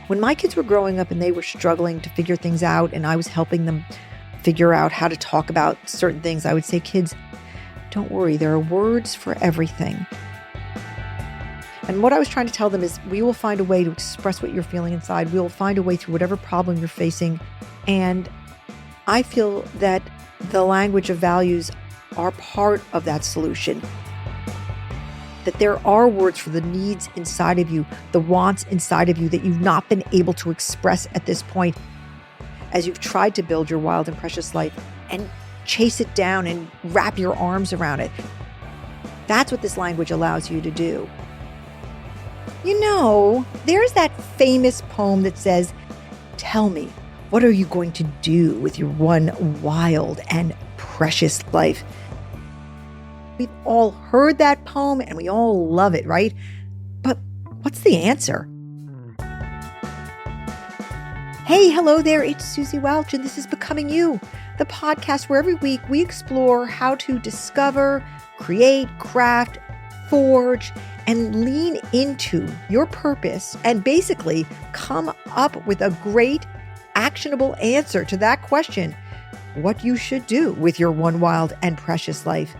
When my kids were growing up and they were struggling to figure things out and I was helping them figure out how to talk about certain things, I would say, kids, don't worry, there are words for everything. And what I was trying to tell them is we will find a way to express what you're feeling inside. We will find a way through whatever problem you're facing. And I feel that the language of values are part of that solution. That there are words for the needs inside of you, the wants inside of you that you've not been able to express at this point as you've tried to build your wild and precious life and chase it down and wrap your arms around it. That's what this language allows you to do. You know, there's that famous poem that says, "Tell me, what are you going to do with your one wild and precious life?" We've all heard that poem and we all love it, right? But what's the answer? Hey, hello there. It's Suzy Welch, and this is Becoming You, the podcast where every week we explore how to discover, create, craft, forge, and lean into your purpose and basically come up with a great, actionable answer to that question, what you should do with your one wild and precious life.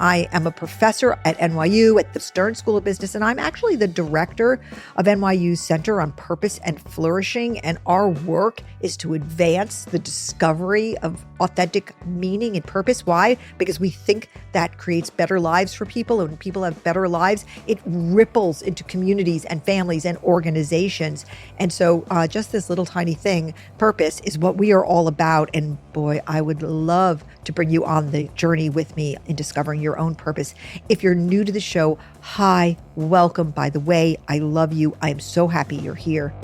I am a professor at NYU at the Stern School of Business, and I'm actually the director of NYU's Center on Purpose and Flourishing. And our work is to advance the discovery of authentic meaning and purpose. Why? Because we think that creates better lives for people. And when people have better lives, it ripples into communities and families and organizations. And so just this little tiny thing, purpose, is what we are all about. And boy, I would love to bring you on the journey with me in discovering your own purpose. If you're new to the show, hi, welcome. By the way, I love you. I am so happy you're here.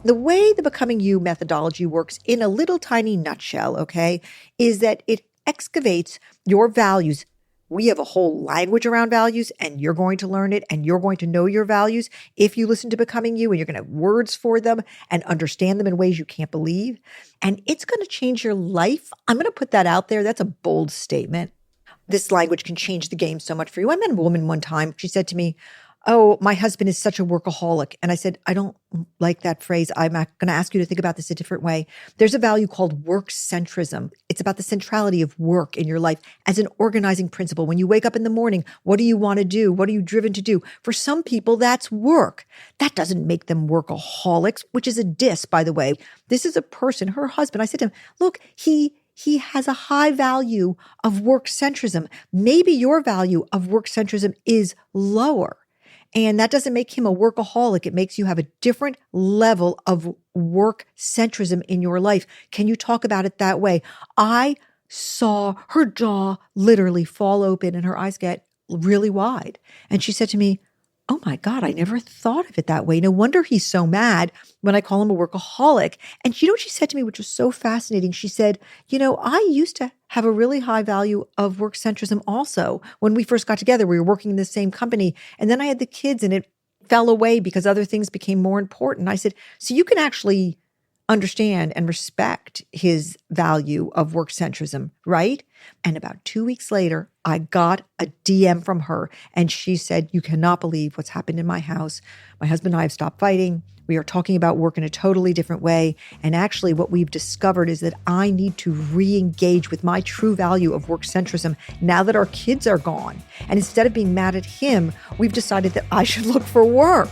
The way the Becoming You methodology works in a little tiny nutshell, okay, is that it excavates your values. We have a whole language around values, and you're going to learn it, and you're going to know your values if you listen to Becoming You, and you're going to have words for them and understand them in ways you can't believe. And it's going to change your life. I'm going to put that out there. That's a bold statement. This language can change the game so much for you. I met a woman one time. She said to me, "Oh, my husband is such a workaholic." And I said, "I don't like that phrase. I'm going to ask you to think about this a different way. There's a value called work centrism. It's about the centrality of work in your life as an organizing principle. When you wake up in the morning, what do you want to do? What are you driven to do?" For some people, that's work. That doesn't make them workaholics, which is a diss, by the way. This is a person, her husband. I said to him, look, he has a high value of work centrism. Maybe your value of work centrism is lower. And that doesn't make him a workaholic. It makes you have a different level of work centrism in your life. Can you talk about it that way? I saw her jaw literally fall open and her eyes get really wide. And she said to me, "Oh my God, I never thought of it that way. No wonder he's so mad when I call him a workaholic." And you know what she said to me, which was so fascinating? She said, I used to have a really high value of work centrism also. When we first got together, we were working in the same company. And then I had the kids and it fell away because other things became more important. I said, so you can actually understand and respect his value of work centrism, right? And about 2 weeks later, I got a DM from her and she said, "You cannot believe what's happened in my house. My husband and I have stopped fighting. We are talking about work in a totally different way. And actually what we've discovered is that I need to re-engage with my true value of work centrism now that our kids are gone. And instead of being mad at him, we've decided that I should look for work."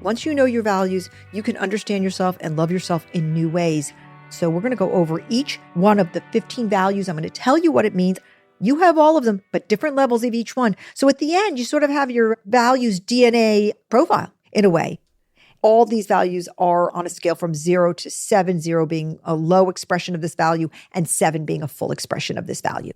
Once you know your values, you can understand yourself and love yourself in new ways. So we're going to go over each one of the 15 values. I'm going to tell you what it means. You have all of them, but different levels of each one. So at the end, you sort of have your values DNA profile in a way. All these values are on a scale from 0 to 7, 0 being a low expression of this value and 7 being a full expression of this value.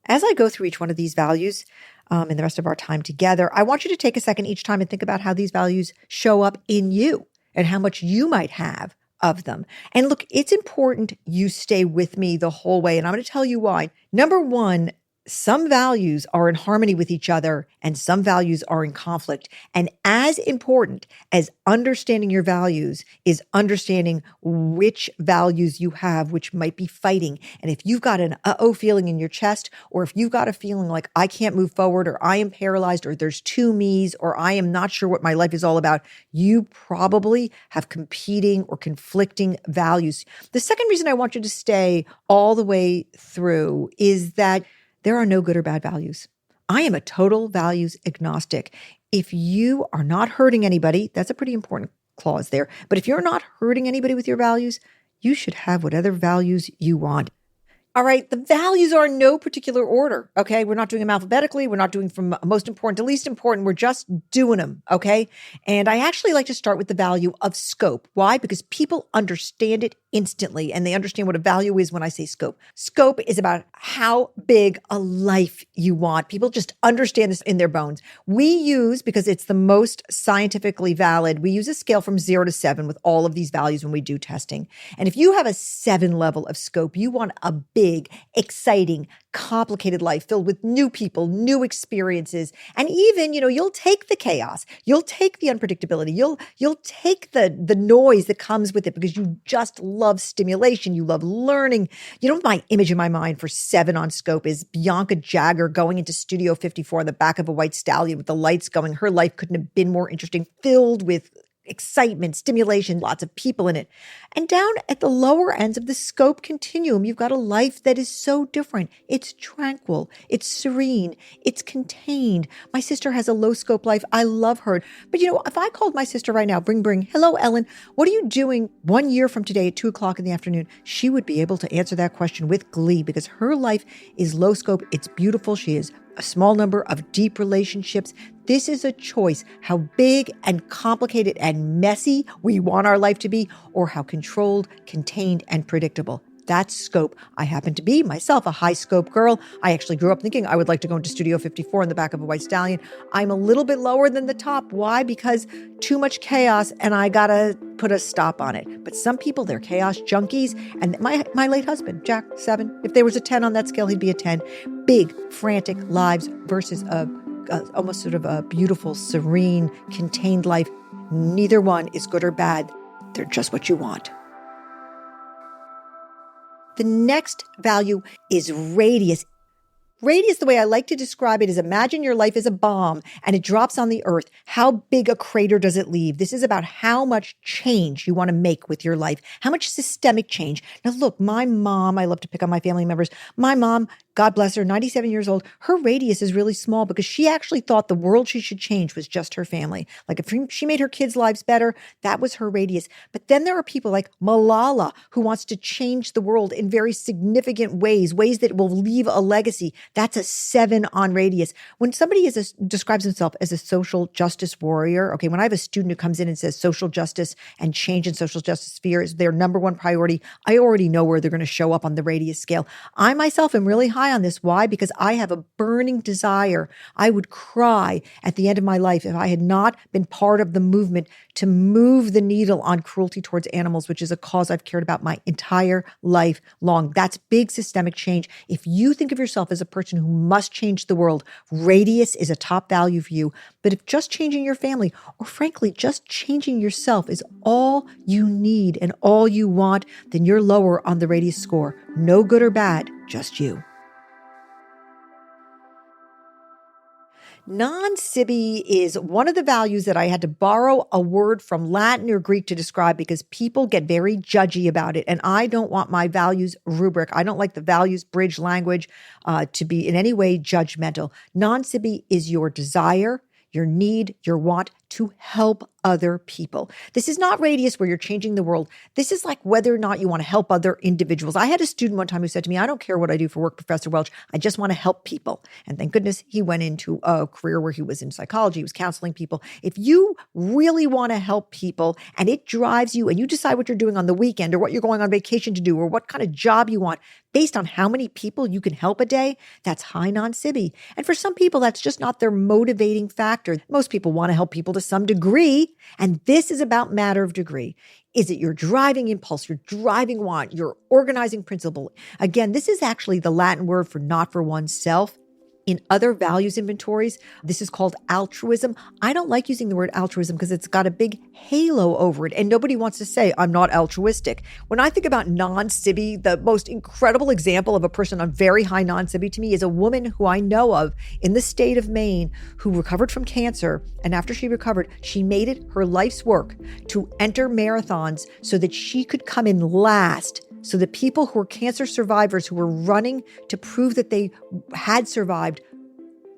As I go through each one of these values in the rest of our time together, I want you to take a second each time and think about how these values show up in you and how much you might have of them. And look, it's important you stay with me the whole way, and I'm going to tell you why. Number one, some values are in harmony with each other and some values are in conflict. And as important as understanding your values is understanding which values you have, which might be fighting. And if you've got an uh-oh feeling in your chest, or if you've got a feeling like I can't move forward, or I am paralyzed, or there's two me's, or I am not sure what my life is all about, you probably have competing or conflicting values. The second reason I want you to stay all the way through is that there are no good or bad values. I am a total values agnostic. If you are not hurting anybody, that's a pretty important clause there. But if you're not hurting anybody with your values, you should have whatever values you want. All right, the values are in no particular order, okay? We're not doing them alphabetically. We're not doing from most important to least important. We're just doing them, okay? And I actually like to start with the value of scope. Why? Because people understand it instantly, and they understand what a value is when I say scope. Scope is about how big a life you want. People just understand this in their bones. We use, because it's the most scientifically valid, we use a scale from 0 to 7 with all of these values when we do testing. And if you have a 7 level of scope, you want a big, exciting, complicated life filled with new people, new experiences. And even, you'll take the chaos, you'll take the unpredictability, you'll take the noise that comes with it because you just love stimulation, you love learning. My image in my mind for 7 on scope is Bianca Jagger going into Studio 54 on the back of a white stallion with the lights going. Her life couldn't have been more interesting, filled with excitement, stimulation, lots of people in it. And down at the lower ends of the scope continuum, you've got a life that is so different. It's tranquil, it's serene, it's contained. My sister has a low scope life. I love her. But if I called my sister right now, bring, hello, Ellen, what are you doing 1 year from today at 2:00 in the afternoon? She would be able to answer that question with glee because her life is low scope. It's beautiful. She is a small number of deep relationships. This is a choice, how big and complicated and messy we want our life to be, or how controlled, contained, and predictable. That's scope. I happen to be myself a high scope girl. I actually grew up thinking I would like to go into Studio 54 in the back of a white stallion. I'm a little bit lower than the top. Why? Because too much chaos and I gotta put a stop on it. But some people, they're chaos junkies. And my late husband, Jack, 7. If there was a 10 on that scale, he'd be a 10. Big, frantic lives versus almost sort of a beautiful, serene, contained life. Neither one is good or bad. They're just what you want. The next value is radius. Radius, the way I like to describe it, is imagine your life is a bomb and it drops on the earth. How big a crater does it leave? This is about how much change you want to make with your life, how much systemic change. Now, look, my mom, I love to pick on my family members. My mom, God bless her, 97 years old, her radius is really small because she actually thought the world she should change was just her family. Like if she made her kids' lives better, that was her radius. But then there are people like Malala who wants to change the world in very significant ways that will leave a legacy. That's a 7 on radius. When somebody describes himself as a social justice warrior, okay, when I have a student who comes in and says social justice and change in social justice sphere is their number one priority, I already know where they're going to show up on the radius scale. I myself am really high on this. Why? Because I have a burning desire. I would cry at the end of my life if I had not been part of the movement to move the needle on cruelty towards animals, which is a cause I've cared about my entire life long. That's big systemic change. If you think of yourself as a person who must change the world, radius is a top value for you. But if just changing your family, or frankly, just changing yourself is all you need and all you want, then you're lower on the radius score. No good or bad, just you. Non-sibi is one of the values that I had to borrow a word from Latin or Greek to describe because people get very judgy about it. And I don't want my values rubric. I don't like the values bridge language to be in any way judgmental. Non-sibi is your desire, your need, your want to help other people. This is not radius where you're changing the world. This is like whether or not you want to help other individuals. I had a student one time who said to me, I don't care what I do for work, Professor Welch. I just want to help people. And thank goodness he went into a career where he was in psychology. He was counseling people. If you really want to help people and it drives you and you decide what you're doing on the weekend or what you're going on vacation to do or what kind of job you want based on how many people you can help a day, that's high non-sibi. And for some people, that's just not their motivating factor. Most people want to help people to some degree. And this is about matter of degree. Is it your driving impulse, your driving want, your organizing principle? Again, this is actually the Latin word for not for oneself. In other values inventories, this is called altruism. I don't like using the word altruism because it's got a big halo over it, and nobody wants to say, I'm not altruistic. When I think about non-Sibby, the most incredible example of a person on very high non-Sibby to me is a woman who I know of in the state of Maine who recovered from cancer. And after she recovered, she made it her life's work to enter marathons so that she could come in last. So the people who were cancer survivors who were running to prove that they had survived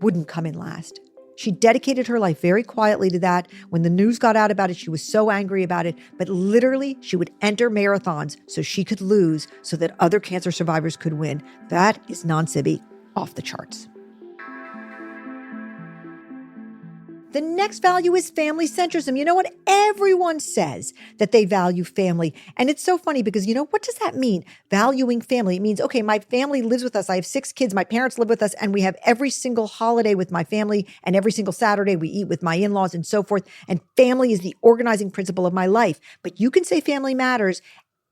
wouldn't come in last. She dedicated her life very quietly to that. When the news got out about it, she was so angry about it. But literally, she would enter marathons so she could lose so that other cancer survivors could win. That is non-Sibby off the charts. The next value is family centrism. You know what? Everyone says that they value family. And it's so funny because, what does that mean? Valuing family. It means, okay, my family lives with us. I have 6 kids. My parents live with us. And we have every single holiday with my family. And every single Saturday we eat with my in-laws and so forth. And family is the organizing principle of my life. But you can say family matters,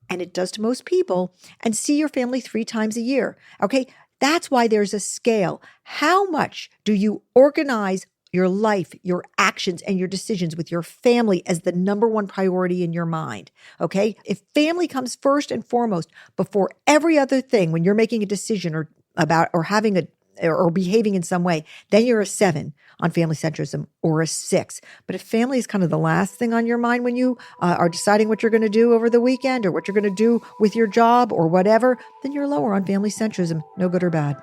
and it does to most people, and see your family 3 times a year. Okay? That's why there's a scale. How much do you organize your life, your actions, and your decisions with your family as the number one priority in your mind, okay? If family comes first and foremost before every other thing when you're making a decision or behaving in some way, then you're a 7 on family centrism or a 6. But if family is kind of the last thing on your mind when you are deciding what you're going to do over the weekend or what you're going to do with your job or whatever, then you're lower on family centrism, no good or bad.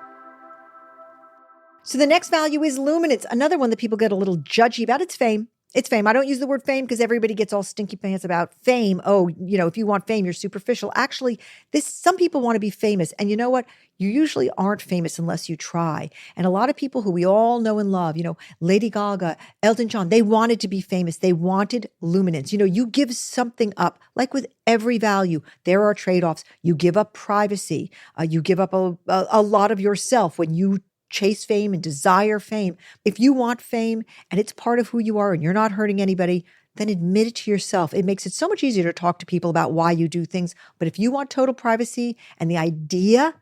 So the next value is luminance. Another one that people get a little judgy about. It's fame. It's fame. I don't use the word fame because everybody gets all stinky pants about fame. Oh, if you want fame, you're superficial. Actually, some people want to be famous. And you know what? You usually aren't famous unless you try. And a lot of people who we all know and love, Lady Gaga, Elton John, they wanted to be famous. They wanted luminance. You give something up. Like with every value, there are trade-offs. You give up privacy. You give up a lot of yourself when you chase fame and desire fame. If you want fame and it's part of who you are and you're not hurting anybody, then admit it to yourself. It makes it so much easier to talk to people about why you do things. But if you want total privacy and the idea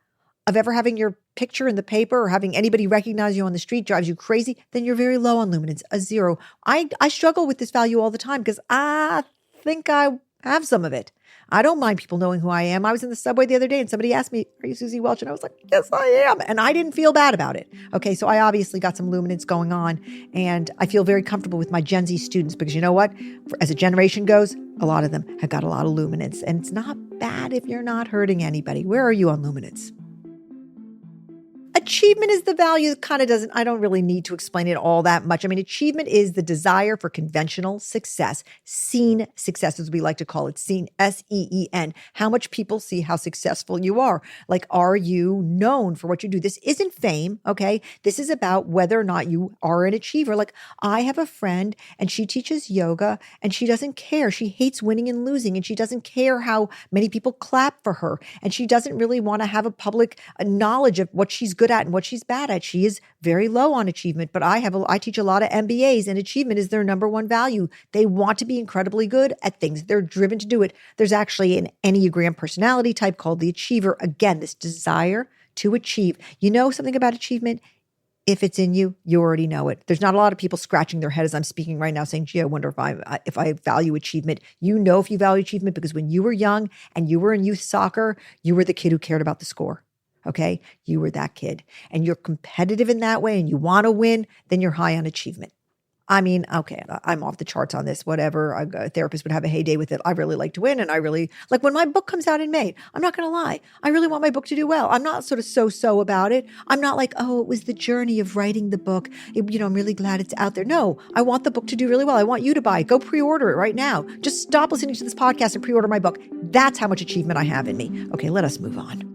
of ever having your picture in the paper or having anybody recognize you on the street drives you crazy, then you're very low on luminance, a 0. I struggle with this value all the time because I think I have some of it. I don't mind people knowing who I am. I was in the subway the other day and somebody asked me, are you Suzy Welch? And I was like, yes, I am. And I didn't feel bad about it. Okay, so I obviously got some luminance going on. And I feel very comfortable with my Gen Z students because you know what? As a generation goes, a lot of them have got a lot of luminance. And it's not bad if you're not hurting anybody. Where are you on luminance? Achievement is the value that kind of I don't really need to explain it all that much. I mean, achievement is the desire for conventional success, seen success, as we like to call it, seen, S-E-E-N, how much people see how successful you are. Like, are you known for what you do? This isn't fame, okay? This is about whether or not you are an achiever. Like, I have a friend and she teaches yoga and she doesn't care. She hates winning and losing and she doesn't care how many people clap for her. And she doesn't really want to have a public knowledge of what she's good at and what she's bad at. She is very low on achievement, but I teach a lot of MBAs and achievement is their number one value. They want to be incredibly good at things. They're driven to do it. There's actually an Enneagram personality type called the achiever. Again, this desire to achieve. You know something about achievement? If it's in you, you already know it. There's not a lot of people scratching their head as I'm speaking right now saying, gee, I wonder if I value achievement. You know if you value achievement because when you were young and you were in youth soccer, you were the kid who cared about the score. Okay, you were that kid and you're competitive in that way and you want to win, then you're high on achievement. I mean, okay, I'm off the charts on this, whatever. A therapist would have a heyday with it. I really like to win. And I really, like when my book comes out in May, I'm not going to lie. I really want my book to do well. I'm not sort of so about it. I'm not like, oh, it was the journey of writing the book. I'm really glad it's out there. No, I want the book to do really well. I want you to buy it. Go pre-order it right now. Just stop listening to this podcast and pre-order my book. That's how much achievement I have in me. Okay, let us move on.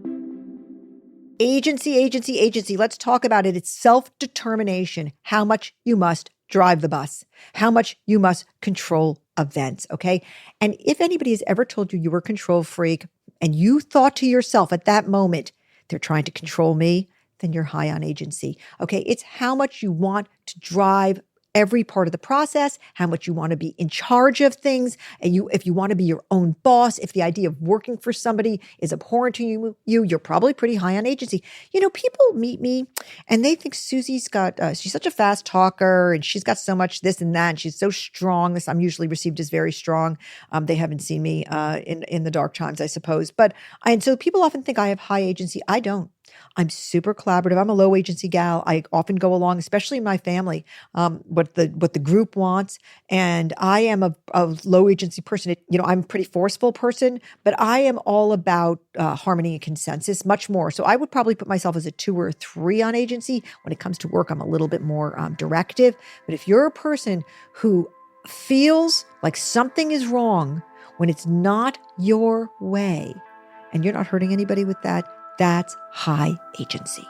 Agency. Let's talk about it. It's self-determination. How much you must drive the bus. How much you must control events, okay? And if anybody has ever told you you were a control freak and you thought to yourself at that moment, they're trying to control me, then you're high on agency, okay? It's how much you want to drive every part of the process, how much you want to be in charge of things, and if you want to be your own boss, if the idea of working for somebody is abhorrent to you're probably pretty high on agency. People meet me and they think Suzy's got, she's such a fast talker and she's got so much this and that, and she's so strong. I'm usually received as very strong. They haven't seen me in the dark times, I suppose. And so people often think I have high agency. I don't. I'm super collaborative. I'm a low agency gal. I often go along, especially in my family, what the group wants. And I am a low agency person. I'm a pretty forceful person, but I am all about harmony and consensus much more. So I would probably put myself as a 2 or 3 on agency. When it comes to work, I'm a little bit more directive. But if you're a person who feels like something is wrong when it's not your way, and you're not hurting anybody with that, that's high agency.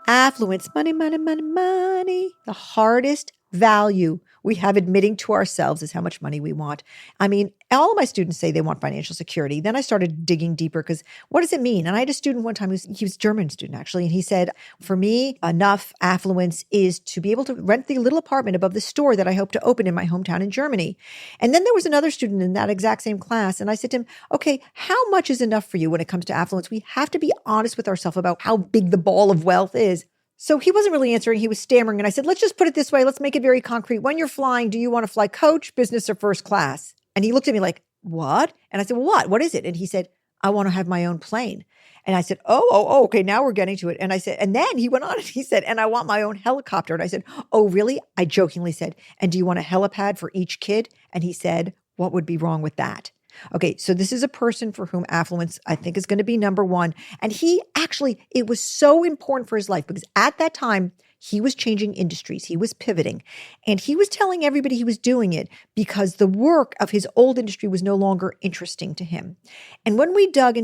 Affluence, money, money, money, money. The hardest value we have admitting to ourselves is how much money we want. I mean, all of my students say they want financial security. Then I started digging deeper because what does it mean? And I had a student one time, he was a German student actually, and he said, for me, enough affluence is to be able to rent the little apartment above the store that I hope to open in my hometown in Germany. And then there was another student in that exact same class. And I said to him, okay, how much is enough for you when it comes to affluence? We have to be honest with ourselves about how big the ball of wealth is. So he wasn't really answering. He was stammering. And I said, let's just put it this way. Let's make it very concrete. When you're flying, do you want to fly coach, business, or first class? And he looked at me like, what? And I said, well, what? What is it? And he said, I want to have my own plane. And I said, oh, okay, now we're getting to it. And I said, and then he went on and he said, and I want my own helicopter. And I said, oh, really? I jokingly said, and do you want a helipad for each kid? And he said, what would be wrong with that? Okay, so this is a person for whom affluence, I think, is going to be number one. And it was so important for his life because at that time, he was changing industries. He was pivoting. And he was telling everybody he was doing it because the work of his old industry was no longer interesting to him. And when we dug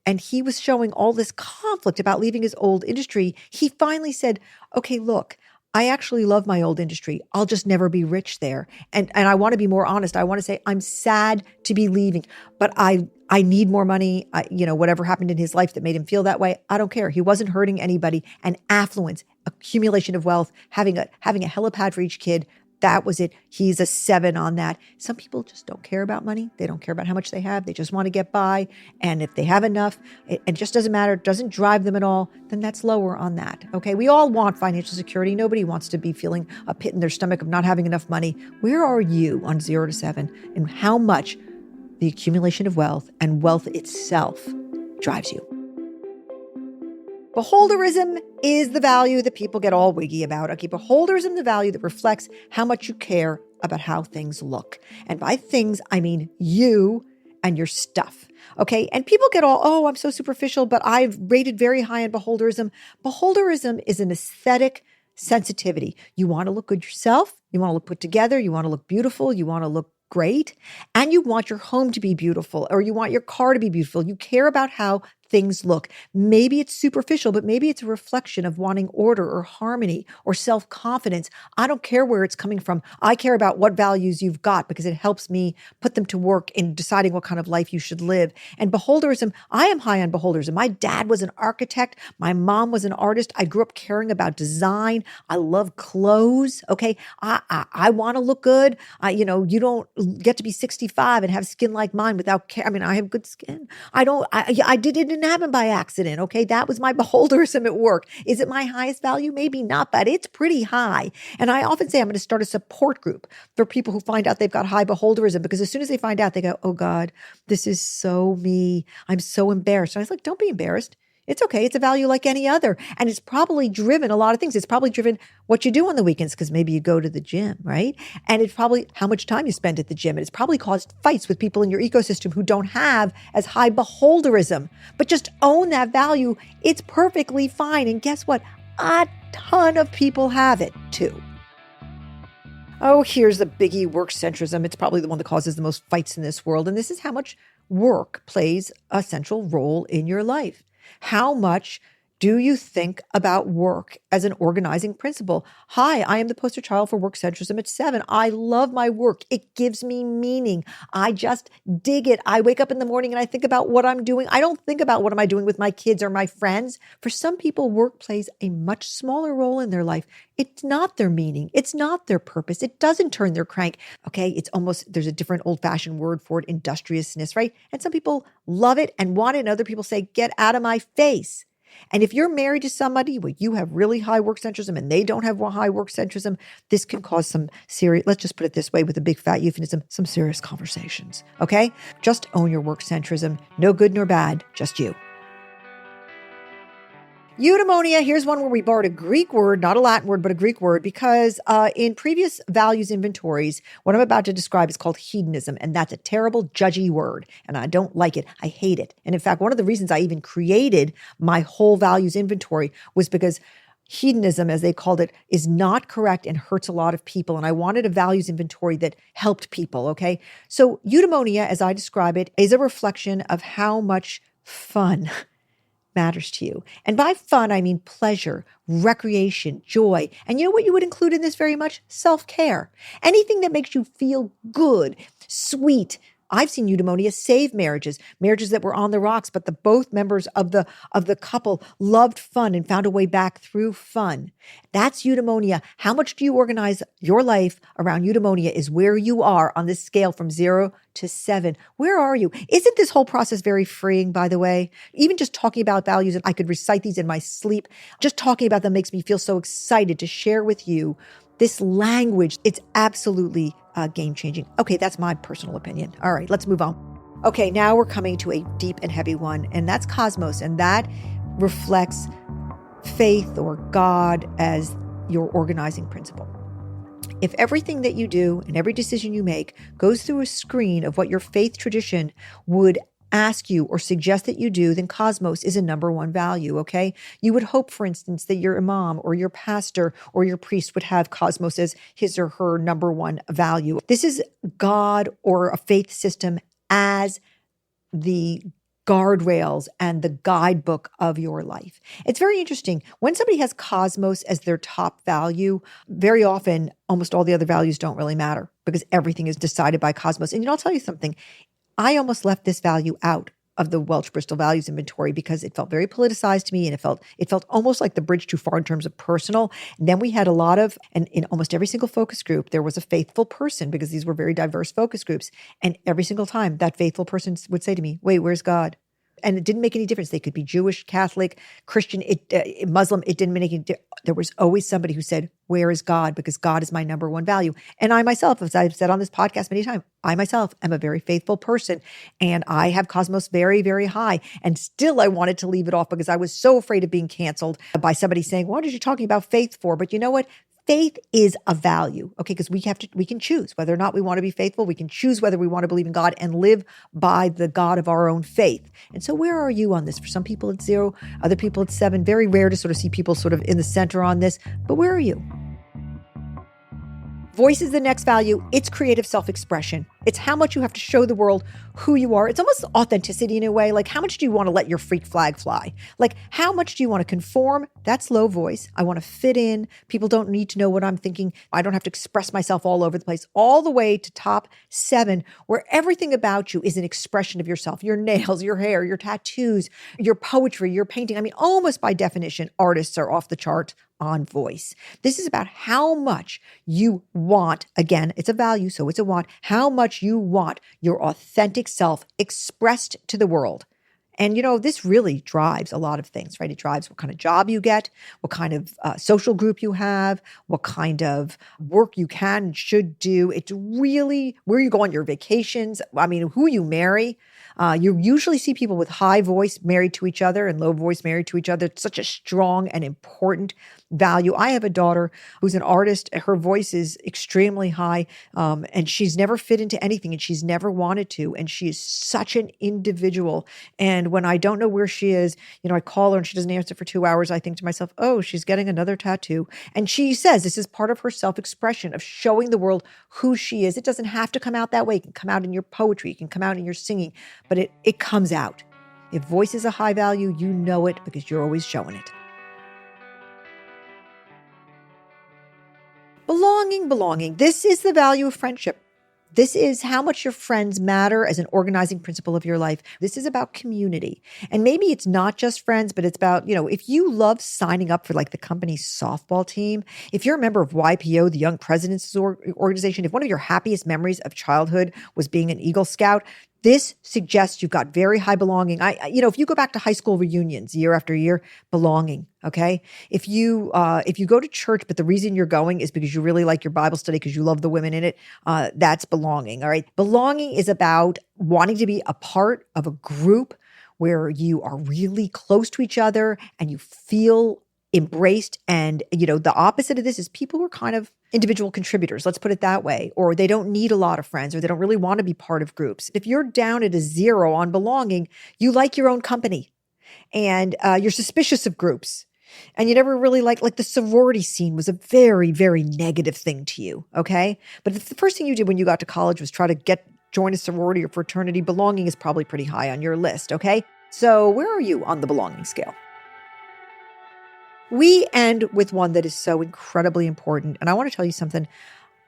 and he was showing all this conflict about leaving his old industry, he finally said, okay, look, I actually love my old industry. I'll just never be rich there. And I want to be more honest. I want to say I'm sad to be leaving, but I need more money. Whatever happened in his life that made him feel that way, I don't care. He wasn't hurting anybody. And affluence, accumulation of wealth, having a helipad for each kid, that was it. He's a 7 on that. Some people just don't care about money. They don't care about how much they have. They just want to get by. And if they have enough, it just doesn't matter. It doesn't drive them at all. Then that's lower on that. Okay. We all want financial security. Nobody wants to be feeling a pit in their stomach of not having enough money. Where are you on 0 to 7? And how much the accumulation of wealth and wealth itself drives you? Beholderism is the value that people get all wiggy about. Okay, beholderism, the value that reflects how much you care about how things look. And by things, I mean you and your stuff. Okay, and people get all, oh, I'm so superficial, but I've rated very high on beholderism. Beholderism is an aesthetic sensitivity. You want to look good yourself. You want to look put together. You want to look beautiful. You want to look great. And you want your home to be beautiful, or you want your car to be beautiful. You care about how things look. Maybe it's superficial, but maybe it's a reflection of wanting order or harmony or self-confidence. I don't care where it's coming from. I care about what values you've got because it helps me put them to work in deciding what kind of life you should live. And beholderism, I am high on beholderism. My dad was an architect. My mom was an artist. I grew up caring about design. I love clothes. Okay. I want to look good. You don't get to be 65 and have skin like mine without care. I mean, I have good skin. I didn't happen by accident. Okay. That was my beholderism at work. Is it my highest value? Maybe not, but it's pretty high. And I often say I'm going to start a support group for people who find out they've got high beholderism, because as soon as they find out, they go, oh God, this is so me. I'm so embarrassed. And I was like, don't be embarrassed. It's okay. It's a value like any other. And it's probably driven a lot of things. It's probably driven what you do on the weekends, because maybe you go to the gym, right? And it's probably how much time you spend at the gym. And it's probably caused fights with people in your ecosystem who don't have as high beholderism. But just own that value. It's perfectly fine. And guess what? A ton of people have it too. Oh, here's the biggie, work centrism. It's probably the one that causes the most fights in this world. And this is how much work plays a central role in your life. How much Do you think about work as an organizing principle? Hi, I am the poster child for work centrism at 7. I love my work. It gives me meaning. I just dig it. I wake up in the morning and I think about what I'm doing. I don't think about what am I doing with my kids or my friends. For some people, work plays a much smaller role in their life. It's not their meaning. It's not their purpose. It doesn't turn their crank. Okay, it's almost, there's a different old-fashioned word for it, industriousness, right? And some people love it and want it, and other people say, get out of my face. And if you're married to somebody where you have really high work centrism and they don't have high work centrism, this can cause some serious, let's just put it this way with a big fat euphemism, some serious conversations. Okay? Just own your work centrism. No good nor bad, just you. Eudaimonia, here's one where we borrowed a Greek word, not a Latin word, but a Greek word, because in previous values inventories, what I'm about to describe is called hedonism, and that's a terrible, judgy word, and I don't like it. I hate it. And in fact, one of the reasons I even created my whole values inventory was because hedonism, as they called it, is not correct and hurts a lot of people, and I wanted a values inventory that helped people, okay? So eudaimonia, as I describe it, is a reflection of how much fun matters to you. And by fun, I mean pleasure, recreation, joy. And you know what you would include in this very much? Self-care. Anything that makes you feel good, sweet. I've seen eudaimonia save marriages that were on the rocks, but the both members of the couple loved fun and found a way back through fun. That's eudaimonia. How much do you organize your life around eudaimonia is where you are on this scale from 0 to 7. Where are you? Isn't this whole process very freeing, by the way? Even just talking about values, and I could recite these in my sleep. Just talking about them makes me feel so excited to share with you this language. It's absolutely game-changing. Okay, that's my personal opinion. All right, let's move on. Okay, now we're coming to a deep and heavy one, and that's cosmos, and that reflects faith or God as your organizing principle. If everything that you do and every decision you make goes through a screen of what your faith tradition would ask you or suggest that you do, then cosmos is a number one value, okay? You would hope, for instance, that your imam or your pastor or your priest would have cosmos as his or her number one value. This is God or a faith system as the guardrails and the guidebook of your life. It's very interesting. When somebody has cosmos as their top value, very often almost all the other values don't really matter because everything is decided by cosmos. And I'll tell you something. I almost left this value out of the Welch Bristol Values Inventory because it felt very politicized to me, and it felt almost like the bridge too far in terms of personal. And then we had a lot of, and in almost every single focus group, there was a faithful person because these were very diverse focus groups. And every single time that faithful person would say to me, wait, where's God? And it didn't make any difference. They could be Jewish, Catholic, Christian, Muslim. It didn't make any difference. There was always somebody who said, where is God? Because God is my number one value. And I myself, as I've said on this podcast many times, I myself am a very faithful person. And I have cosmos very, very high. And still I wanted to leave it off because I was so afraid of being canceled by somebody saying, what are you talking about faith for? But you know what? Faith is a value, okay? Because we can choose whether or not we want to be faithful. We can choose whether we want to believe in God and live by the God of our own faith. And so where are you on this? For some people it's 0, other people it's 7. Very rare to sort of see people sort of in the center on this, but where are you? Voice is the next value. It's creative self-expression. It's how much you have to show the world who you are. It's almost authenticity in a way. Like, how much do you want to let your freak flag fly? Like, how much do you want to conform? That's low voice. I want to fit in. People don't need to know what I'm thinking. I don't have to express myself all over the place. All the way to top 7, where everything about you is an expression of yourself. Your nails, your hair, your tattoos, your poetry, your painting. I mean, almost by definition, artists are off the chart on voice. This is about how much you want. Again, it's a value, so it's a want. How much you want your authentic self expressed to the world. And, you know, this really drives a lot of things, right? It drives what kind of job you get, what kind of social group you have, what kind of work you can and should do. It's really where you go on your vacations. I mean, who you marry. You usually see people with high voice married to each other and low voice married to each other. It's such a strong and important value. I have a daughter who's an artist. Her voice is extremely high, and she's never fit into anything, and she's never wanted to. And she is such an individual. And when I don't know where she is, you know, I call her and she doesn't answer for 2 hours. I think to myself, oh, she's getting another tattoo. And she says this is part of her self-expression of showing the world who she is. It doesn't have to come out that way. It can come out in your poetry. It can come out in your singing, but it comes out. If voice is a high value, you know it because you're always showing it. Belonging. This is the value of friendship. This is how much your friends matter as an organizing principle of your life. This is about community. And maybe it's not just friends, but it's about, if you love signing up for like the company's softball team, if you're a member of YPO, the Young Presidents Organization, if one of your happiest memories of childhood was being an Eagle Scout, this suggests you've got very high belonging. If you go back to high school reunions year after year, belonging. Okay. If you go to church, but the reason you're going is because you really like your Bible study because you love the women in it, that's belonging. All right. Belonging is about wanting to be a part of a group where you are really close to each other and you feel embraced. And, the opposite of this is people who are kind of individual contributors, let's put it that way, or they don't need a lot of friends, or they don't really want to be part of groups. If you're down at a 0 on belonging, you like your own company and you're suspicious of groups. And you never really like the sorority scene was a very, very negative thing to you. Okay. But if the first thing you did when you got to college was try to join a sorority or fraternity, belonging is probably pretty high on your list. Okay. So where are you on the belonging scale? We end with one that is so incredibly important. And I want to tell you something.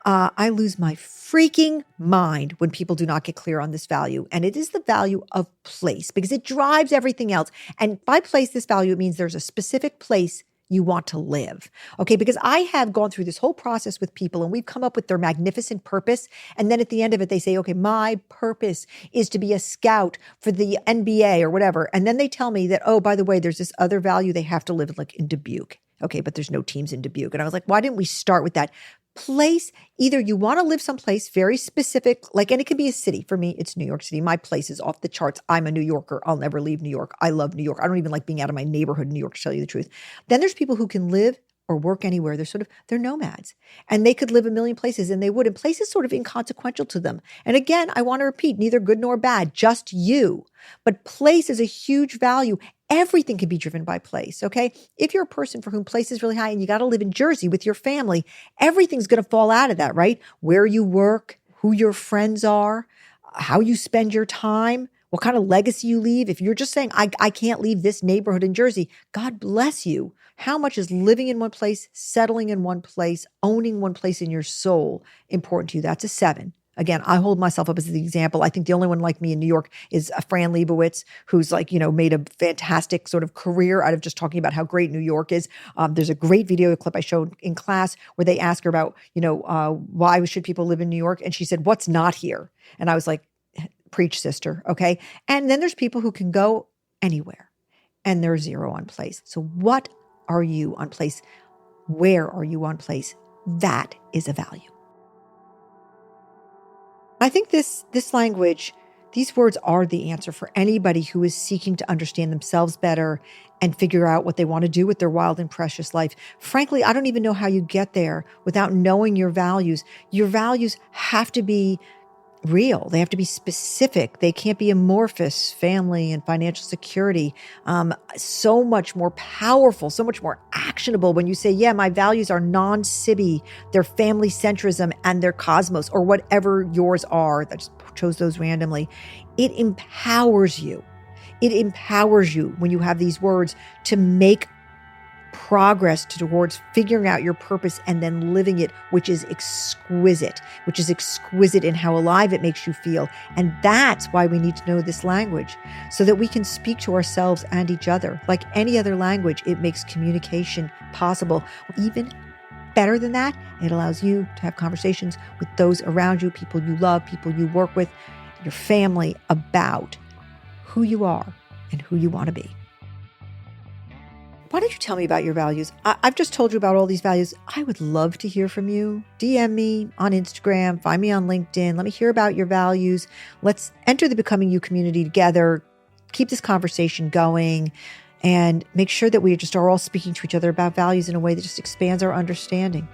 I lose my freaking mind when people do not get clear on this value. And it is the value of place because it drives everything else. And by place, this value, it means there's a specific place you want to live. Okay. Because I have gone through this whole process with people and we've come up with their magnificent purpose. And then at the end of it, they say, okay, my purpose is to be a scout for the NBA or whatever. And then they tell me that, oh, by the way, there's this other value they have to live like in Dubuque. Okay. But there's no teams in Dubuque. And I was like, why didn't we start with that? Place, either you want to live someplace very specific, and it can be a city. For me, it's New York City. My place is off the charts. I'm a New Yorker. I'll never leave New York. I love New York. I don't even like being out of my neighborhood in New York, to tell you the truth. Then there's people who can live or work anywhere. They're nomads and they could live a million places and they would. And place is sort of inconsequential to them. And again, I want to repeat, neither good nor bad, just you. But place is a huge value. Everything can be driven by place, okay? If you're a person for whom place is really high and you got to live in Jersey with your family, everything's going to fall out of that, right? Where you work, who your friends are, how you spend your time, what kind of legacy you leave. If you're just saying, I can't leave this neighborhood in Jersey, God bless you. How much is living in one place, settling in one place, owning one place in your soul important to you? That's a 7. Again, I hold myself up as the example. I think the only one like me in New York is Fran Lebowitz, who's made a fantastic sort of career out of just talking about how great New York is. There's a great video clip I showed in class where they ask her about, why should people live in New York? And she said, what's not here? And I was like, preach, sister. Okay. And then there's people who can go anywhere and they're 0 on place. So what are you on place? Where are you on place? That is a value. I think this language, these words are the answer for anybody who is seeking to understand themselves better and figure out what they want to do with their wild and precious life. Frankly, I don't even know how you get there without knowing your values. Your values have to be real. They have to be specific. They can't be amorphous. Family and financial security, so much more powerful, so much more actionable when you say, yeah, my values are non-Sibby, they're family centrism and they're cosmos or whatever yours are. I just chose those randomly. It empowers you. It empowers you when you have these words to make progress towards figuring out your purpose and then living it, which is exquisite in how alive it makes you feel. And that's why we need to know this language so that we can speak to ourselves and each other. Like any other language, it makes communication possible. Even better than that, it allows you to have conversations with those around you, people you love, people you work with, your family, about who you are and who you want to be. Why don't you tell me about your values? I've just told you about all these values. I would love to hear from you. DM me on Instagram, find me on LinkedIn. Let me hear about your values. Let's enter the Becoming You community together. Keep this conversation going and make sure that we just are all speaking to each other about values in a way that just expands our understanding.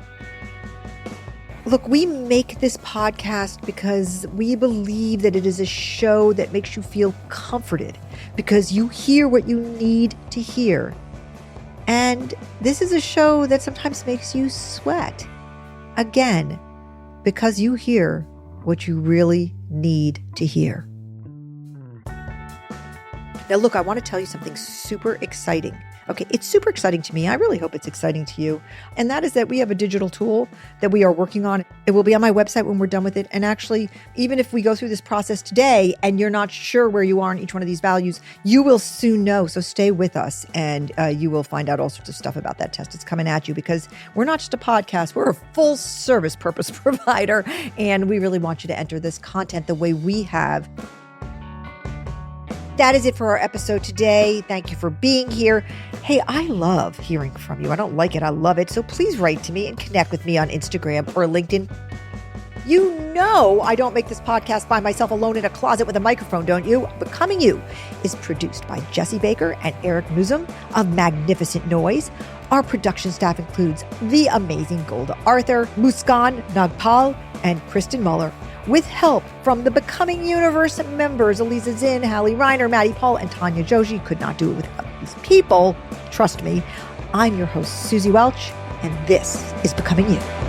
Look, we make this podcast because we believe that it is a show that makes you feel comforted because you hear what you need to hear. And this is a show that sometimes makes you sweat. Again, because you hear what you really need to hear. Now, look, I want to tell you something super exciting. Okay, it's super exciting to me. I really hope it's exciting to you. And that is that we have a digital tool that we are working on. It will be on my website when we're done with it. And actually, even if we go through this process today and you're not sure where you are in each one of these values, you will soon know. So stay with us and you will find out all sorts of stuff about that test. It's coming at you because we're not just a podcast, we're a full service purpose provider. And we really want you to enter this content the way we have. That is it for our episode today. Thank you for being here. Hey, I love hearing from you. I don't like it. I love it. So please write to me and connect with me on Instagram or LinkedIn. You know I don't make this podcast by myself alone in a closet with a microphone, don't you? Becoming You is produced by Jesse Baker and Eric Nuzum of Magnificent Noise. Our production staff includes the amazing Golda Arthur, Muskan Nagpal, and Kristen Muller, with help from the Becoming Universe members, Eliza Zinn, Hallie Reiner, Maddie Paul, and Tanya Joji. Could not do it without these people. Trust me. I'm your host, Suzy Welch, and this is Becoming You.